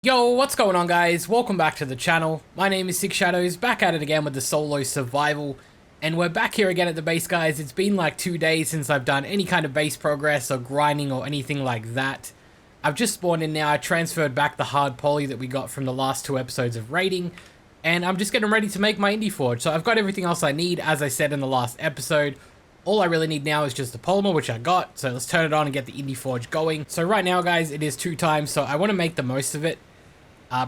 Yo, what's going on guys? Welcome back to the channel. My name is SixShadows, back at it again with the solo survival. And we're back here again at the base, guys. It's been like 2 days since I've done any kind of base progress or grinding or anything like that. I've just spawned in now. I transferred back the hard poly that we got from the last 2 episodes of raiding. And I'm just getting ready to make my indie forge. So I've got everything else I need, as I said in the last episode. All I really need now is just the polymer, which I got. So let's turn it on and get the indie forge going. So right now, guys, it is 2 times. So I want to make the most of it.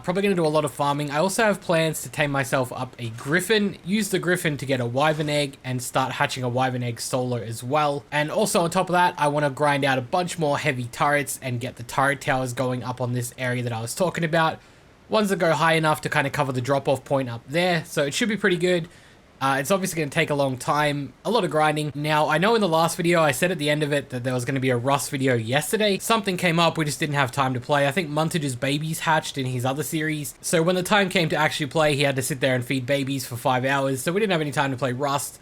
Probably going to do a lot of farming. I also have plans to tame myself up a griffin, use the griffin to get a wyvern egg and start hatching a wyvern egg solo as well. And also on top of that, I want to grind out a bunch more heavy turrets and get the turret towers going up on this area that I was talking about. Ones that go high enough to kind of cover the drop-off point up there. So it should be pretty good. It's obviously going to take a long time, a lot of grinding. Now, I know in the last video, I said at the end of it that there was going to be a Rust video yesterday. Something came up, we just didn't have time to play. I think Muntage's babies hatched in his other series. So when the time came to actually play, he had to sit there and feed babies for 5 hours. So we didn't have any time to play Rust.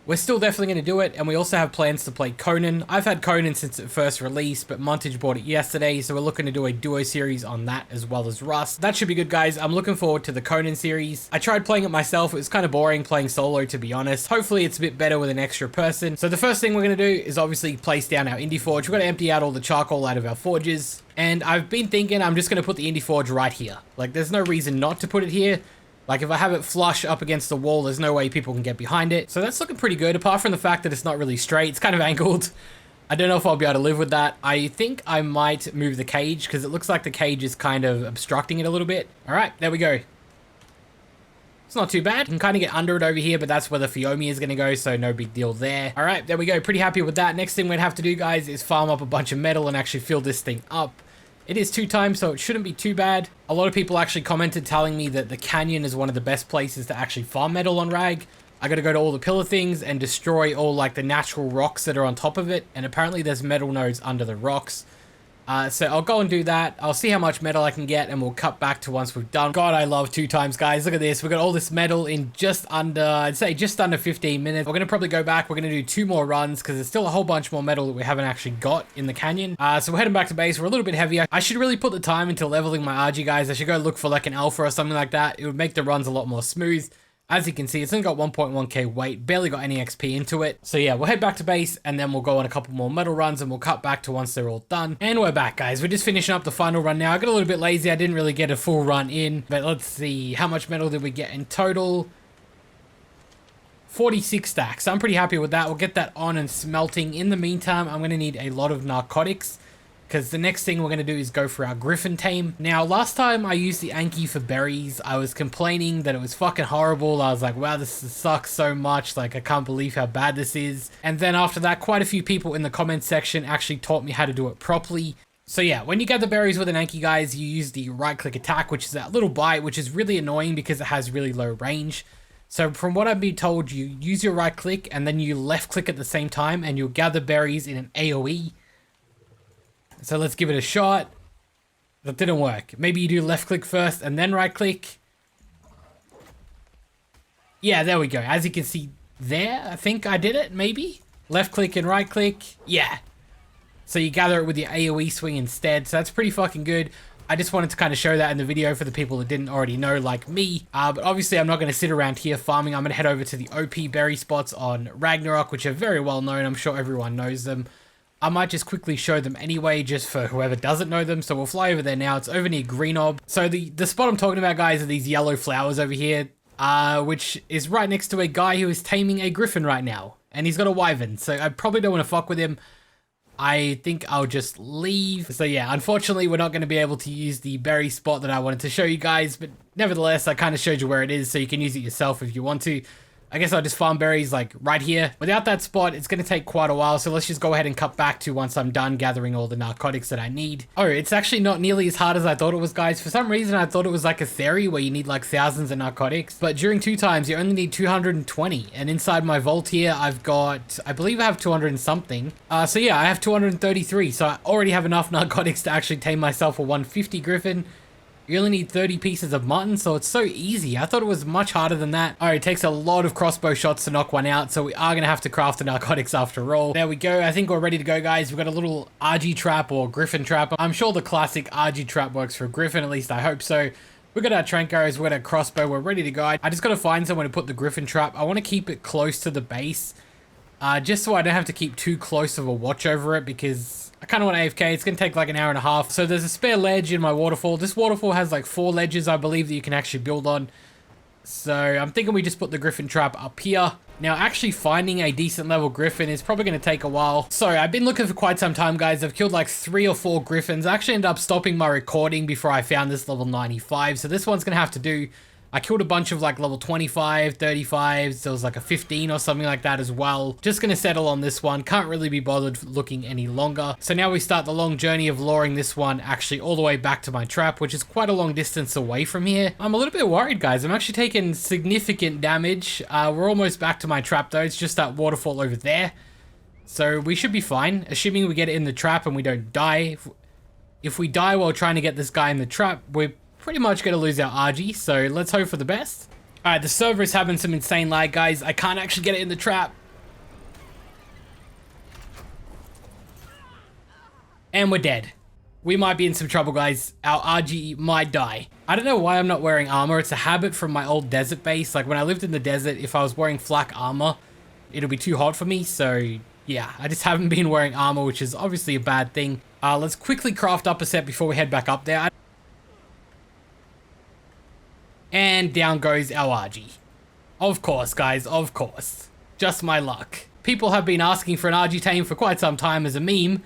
We're still definitely going to do it, and we also have plans to play Conan. I've had Conan since it first released, but Muntage bought it yesterday, so we're looking to do a duo series on that as well as Rust. That should be good, guys. I'm looking forward to the Conan series. I tried playing it myself. It was kind of boring playing solo, to be honest. Hopefully, it's a bit better with an extra person. So the first thing we're going to do is obviously place down our indie forge. We've got to empty out all the charcoal out of our forges, and I've been thinking I'm just going to put the indie forge right here. Like, there's no reason not to put it here. Like, if I have it flush up against the wall, there's no way people can get behind it. So that's looking pretty good, apart from the fact that it's not really straight. It's kind of angled. I don't know if I'll be able to live with that. I think I might move the cage, because it looks like the cage is kind of obstructing it a little bit. All right, there we go. It's not too bad. You can kind of get under it over here, but that's where the Fiomi is going to go, so no big deal there. All right, there we go. Pretty happy with that. Next thing we'd have to do, guys, is farm up a bunch of metal and actually fill this thing up. It is 2 times, so it shouldn't be too bad. A lot of people actually commented telling me that the canyon is one of the best places to actually farm metal on Rag. I gotta go to all the pillar things and destroy all like the natural rocks that are on top of it. And apparently there's metal nodes under the rocks. So I'll go and do that. I'll see how much metal I can get and we'll cut back to once we've done. God, I love 2 times, guys. Look at this. We've got all this metal in just under, I'd say just under 15 minutes. We're going to probably go back. We're going to do 2 more runs because there's still a whole bunch more metal that we haven't actually got in the canyon. So we're heading back to base. We're a little bit heavier. I should really put the time into leveling my argy, guys. I should go look for like an alpha or something like that. It would make the runs a lot more smooth. As you can see, it's only got 1.1k weight, barely got any XP into it. So yeah, we'll head back to base and then we'll go on a couple more metal runs and we'll cut back to once they're all done. And we're back, guys. We're just finishing up the final run now. I got a little bit lazy. I didn't really get a full run in, but let's see. How much metal did we get in total? 46 stacks. I'm pretty happy with that. We'll get that on and smelting. In the meantime, I'm going to need a lot of narcotics, because the next thing we're going to do is go for our griffin tame. Now, last time I used the Anki for berries, I was complaining that it was fucking horrible. I was like, wow, this sucks so much. Like, I can't believe how bad this is. And then after that, quite a few people in the comments section actually taught me how to do it properly. So yeah, when you get the berries with an Anki, guys, you use the right-click attack, which is that little bite, which is really annoying because it has really low range. So from what I've been told, you use your right-click and then you left-click at the same time and you'll gather berries in an AoE. So let's give it a shot. That didn't work. Maybe you do left click first and then right click. Yeah, there we go. As you can see there, I think I did it, maybe. Left click and right click. Yeah. So you gather it with your AoE swing instead. So that's pretty fucking good. I just wanted to kind of show that in the video for the people that didn't already know, like me. But obviously I'm not going to sit around here farming. I'm going to head over to the OP berry spots on Ragnarok, which are very well known. I'm sure everyone knows them. I might just quickly show them anyway, just for whoever doesn't know them. So we'll fly over there now. It's over near Greenob. So the spot I'm talking about, guys, are these yellow flowers over here, which is right next to a guy who is taming a griffin right now. And he's got a wyvern, so I probably don't want to fuck with him. I think I'll just leave. So yeah, unfortunately, we're not going to be able to use the berry spot that I wanted to show you guys. But nevertheless, I kind of showed you where it is, so you can use it yourself if you want to. I guess I'll just farm berries like right here. Without that spot, it's going to take quite a while. So let's just go ahead and cut back to once I'm done gathering all the narcotics that I need. Oh, it's actually not nearly as hard as I thought it was, guys. For some reason, I thought it was like a theory where you need like thousands of narcotics. But during 2 times, you only need 220. And inside my vault here, I've got, I believe I have 200 and something. So yeah, I have 233. So I already have enough narcotics to actually tame myself a 150 griffin. You only need 30 pieces of mutton, so it's so easy. I thought it was much harder than that. All right, it takes a lot of crossbow shots to knock one out, so we are going to have to craft the narcotics after all. There we go. I think we're ready to go, guys. We've got a little argy trap or griffin trap. I'm sure the classic argy trap works for griffin, at least I hope so. We got our trank arrows, we got our crossbow, we're ready to go. I just got to find someone to put the griffin trap. I want to keep it close to the base, just so I don't have to keep too close of a watch over it, because I kind of want AFK. It's going to take like an hour and a half. So there's a spare ledge in my waterfall. This waterfall has like 4 ledges, I believe, that you can actually build on. So I'm thinking we just put the griffin trap up here. Now, actually finding a decent level griffin is probably going to take a while. So I've been looking for quite some time, guys. I've killed like 3 or 4 griffins. I actually ended up stopping my recording before I found this level 95. So this one's going to have to do. I killed a bunch of like level 25, 35s. There was like a 15 or something like that as well. Just going to settle on this one. Can't really be bothered looking any longer. So now we start the long journey of luring this one actually all the way back to my trap, which is quite a long distance away from here. I'm a little bit worried, guys. I'm actually taking significant damage. We're almost back to my trap though. It's just that waterfall over there. So we should be fine, assuming we get it in the trap and we don't die. If we die while trying to get this guy in the trap, we're pretty much going to lose our argy, so let's hope for the best. Alright, the server is having some insane lag, guys. I can't actually get it in the trap. And we're dead. We might be in some trouble, guys. Our argy might die. I don't know why I'm not wearing armor. It's a habit from my old desert base. Like, when I lived in the desert, if I was wearing flak armor, it'll be too hot for me, so yeah, I just haven't been wearing armor, which is obviously a bad thing. Let's quickly craft up a set before we head back up there. And down goes our argy. Of course, guys, of course. Just my luck. People have been asking for an argy tame for quite some time as a meme,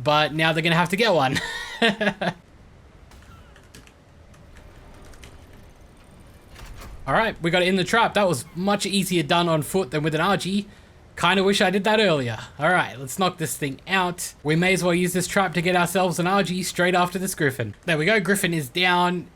but now they're going to have to get one. Alright, we got it in the trap. That was much easier done on foot than with an argy. Kind of wish I did that earlier. Alright, let's knock this thing out. We may as well use this trap to get ourselves an argy straight after this griffin. There we go, griffin is down.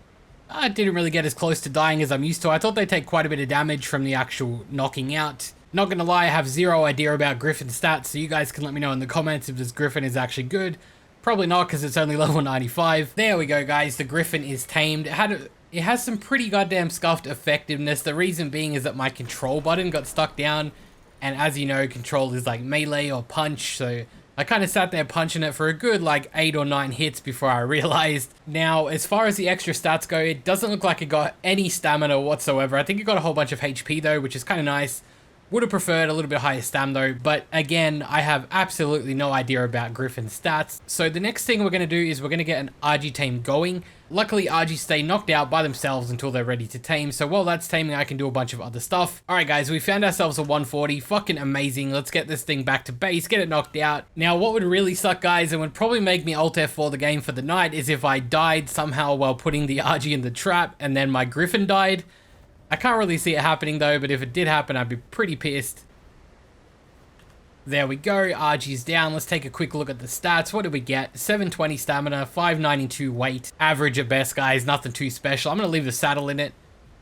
I didn't really get as close to dying as I'm used to. I thought they'd take quite a bit of damage from the actual knocking out. Not gonna lie, I have zero idea about griffin stats, so you guys can let me know in the comments if this griffin is actually good. Probably not, because it's only level 95. There we go, guys. The griffin is tamed. It has some pretty goddamn scuffed effectiveness. The reason being is that my control button got stuck down, and as you know, control is like melee or punch, so I kind of sat there punching it for a good like 8 or 9 hits before I realized. Now, as far as the extra stats go, it doesn't look like it got any stamina whatsoever. I think it got a whole bunch of HP though, which is kind of nice. Would have preferred a little bit higher stam though, but again, I have absolutely no idea about Griffin's stats. So the next thing we're going to do is we're going to get an argy tame going. Luckily, argies stay knocked out by themselves until they're ready to tame, so while that's taming, I can do a bunch of other stuff. Alright guys, we found ourselves a 140, fucking amazing. Let's get this thing back to base, get it knocked out. Now, what would really suck, guys, and would probably make me Alt F4 the game for the night, is if I died somehow while putting the argy in the trap, and then my griffin died. I can't really see it happening though, but if it did happen, I'd be pretty pissed. There we go, argy's down. Let's take a quick look at the stats. What did we get? 720 stamina, 592 weight. Average at best, guys, nothing too special. I'm going to leave the saddle in it.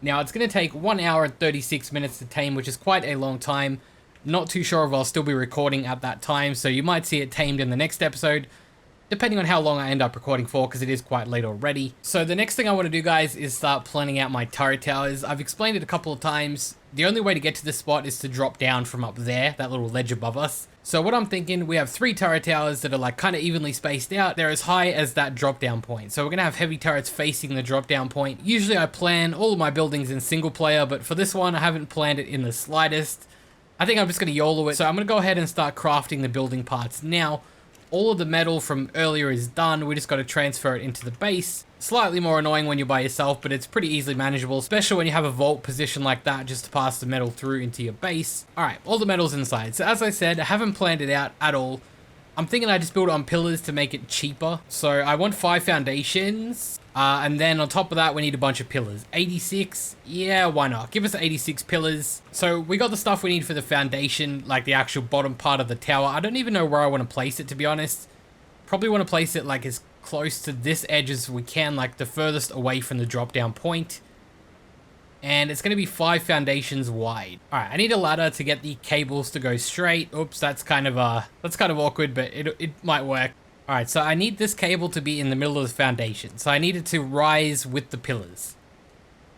Now, it's going to take 1 hour and 36 minutes to tame, which is quite a long time. Not too sure if I'll still be recording at that time, so you might see it tamed in the next episode, depending on how long I end up recording for, because it is quite late already. So the next thing I want to do, guys, is start planning out my turret towers. I've explained it a couple of times. The only way to get to this spot is to drop down from up there, that little ledge above us. So what I'm thinking, we have 3 turret towers that are like kind of evenly spaced out. They're as high as that drop down point. So we're going to have heavy turrets facing the drop down point. Usually I plan all of my buildings in single player, but for this one, I haven't planned it in the slightest. I think I'm just going to YOLO it. So I'm going to go ahead and start crafting the building parts now. All of the metal from earlier is done. We just got to transfer it into the base. Slightly more annoying when you're by yourself, but it's pretty easily manageable, especially when you have a vault position like that just to pass the metal through into your base. Alright, all the metal's inside. So as I said, I haven't planned it out at all. I'm thinking I just build it on pillars to make it cheaper. So I want 5 foundations. And then on top of that, we need a bunch of pillars. 86? Yeah, why not? Give us 86 pillars. So we got the stuff we need for the foundation, like the actual bottom part of the tower. I don't even know where I want to place it, to be honest. Probably want to place it like as close to this edge as we can, like the furthest away from the drop down point. And it's going to be 5 foundations wide. Alright, I need a ladder to get the cables to go straight. Oops, that's kind of awkward, but it might work. Alright, so I need this cable to be in the middle of the foundation. So I need it to rise with the pillars.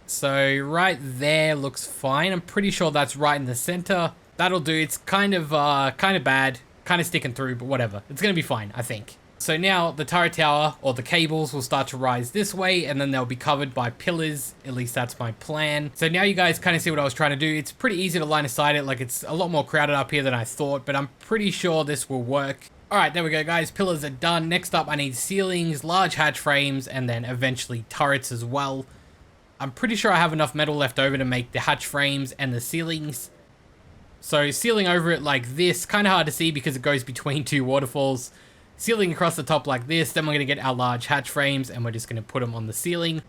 So right there looks fine. I'm pretty sure that's right in the center. That'll do. It's kind of bad. Kind of sticking through, but whatever. It's going to be fine, I think. So now the turret tower, or the cables, will start to rise this way, and then they'll be covered by pillars. At least that's my plan. So now you guys kind of see what I was trying to do. It's pretty easy to line aside it. Like, it's a lot more crowded up here than I thought, but I'm pretty sure this will work. Alright, there we go, guys. Pillars are done. Next up, I need ceilings, large hatch frames, and then eventually turrets as well. I'm pretty sure I have enough metal left over to make the hatch frames and the ceilings. So ceiling over it like this, kind of hard to see because it goes between two waterfalls. Ceiling across the top like this, then we're going to get our large hatch frames and we're just going to put them on the ceiling.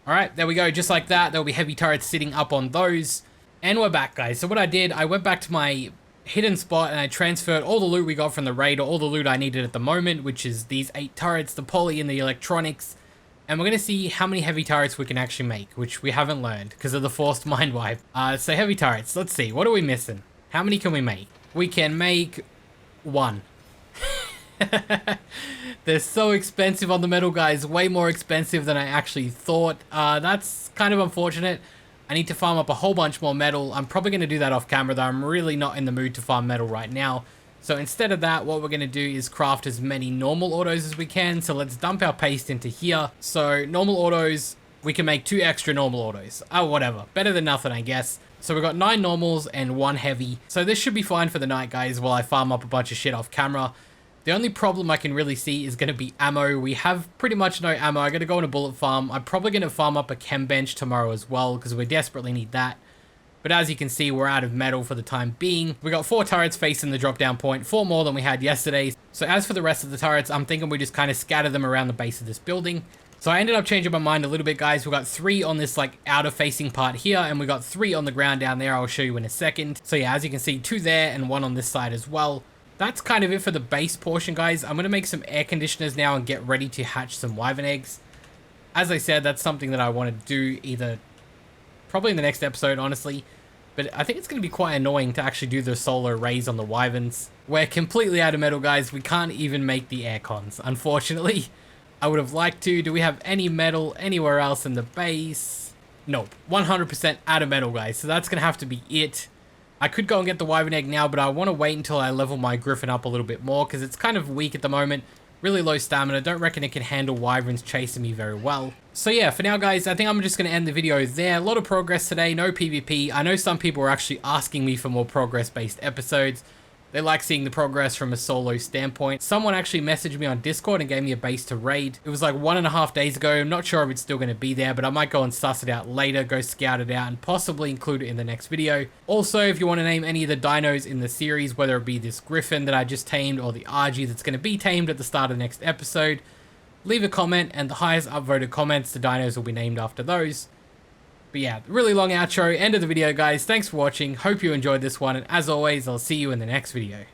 Alright, there we go, just like that. There'll be heavy turrets sitting up on those. And we're back, guys. So what I did, I went back to my hidden spot and I transferred all the loot we got from the raid, or all the loot I needed at the moment, which is these 8 turrets, the poly and the electronics. And we're going to see how many heavy turrets we can actually make, which we haven't learned because of the forced mind wipe. So heavy turrets, let's see, what are we missing? How many can we make? We can make 1. They're so expensive on the metal, guys. Way more expensive than I actually thought. That's kind of unfortunate. I need to farm up a whole bunch more metal. I'm probably going to do that off camera, though. I'm really not in the mood to farm metal right now. So instead of that, what we're going to do is craft as many normal autos as we can. So let's dump our paste into here. So normal autos, we can make 2 extra normal autos. Oh, whatever. Better than nothing, I guess. So we've got 9 normals and 1 heavy. So this should be fine for the night, guys, while I farm up a bunch of shit off camera. The only problem I can really see is going to be ammo. We have pretty much no ammo. I got to go on a bullet farm. I'm probably going to farm up a chem bench tomorrow as well because we desperately need that. But as you can see, we're out of metal for the time being. We got 4 turrets facing the drop down point, 4 more than we had yesterday. So as for the rest of the turrets, I'm thinking we just kind of scatter them around the base of this building. So I ended up changing my mind a little bit, guys. We got 3 on this like outer facing part here, and we got 3 on the ground down there. I'll show you in a second. So yeah, as you can see, 2 there and 1 on this side as well. That's kind of it for the base portion, guys. I'm going to make some air conditioners now and get ready to hatch some wyvern eggs. As I said, that's something that I want to do either probably in the next episode, honestly. But I think it's going to be quite annoying to actually do the solar rays on the wyverns. We're completely out of metal, guys. We can't even make the air cons, unfortunately. I would have liked to. Do we have any metal anywhere else in the base? Nope. 100% out of metal, guys. So that's going to have to be it. I could go and get the wyvern egg now, but I want to wait until I level my griffin up a little bit more because it's kind of weak at the moment. Really low stamina. Don't reckon it can handle wyverns chasing me very well. So yeah, for now, guys, I think I'm just going to end the video there. A lot of progress today. No PvP. I know some people are actually asking me for more progress-based episodes. They like seeing the progress from a solo standpoint. Someone actually messaged me on Discord and gave me a base to raid. It was like 1.5 days ago. I'm not sure if it's still going to be there, but I might go and suss it out later, go scout it out, and possibly include it in the next video. Also, if you want to name any of the dinos in the series, whether it be this griffin that I just tamed or the argy that's going to be tamed at the start of the next episode, leave a comment, and the highest upvoted comments, the dinos will be named after those. But yeah, really long outro, end of the video, guys. Thanks for watching. Hope you enjoyed this one, and as always, I'll see you in the next video.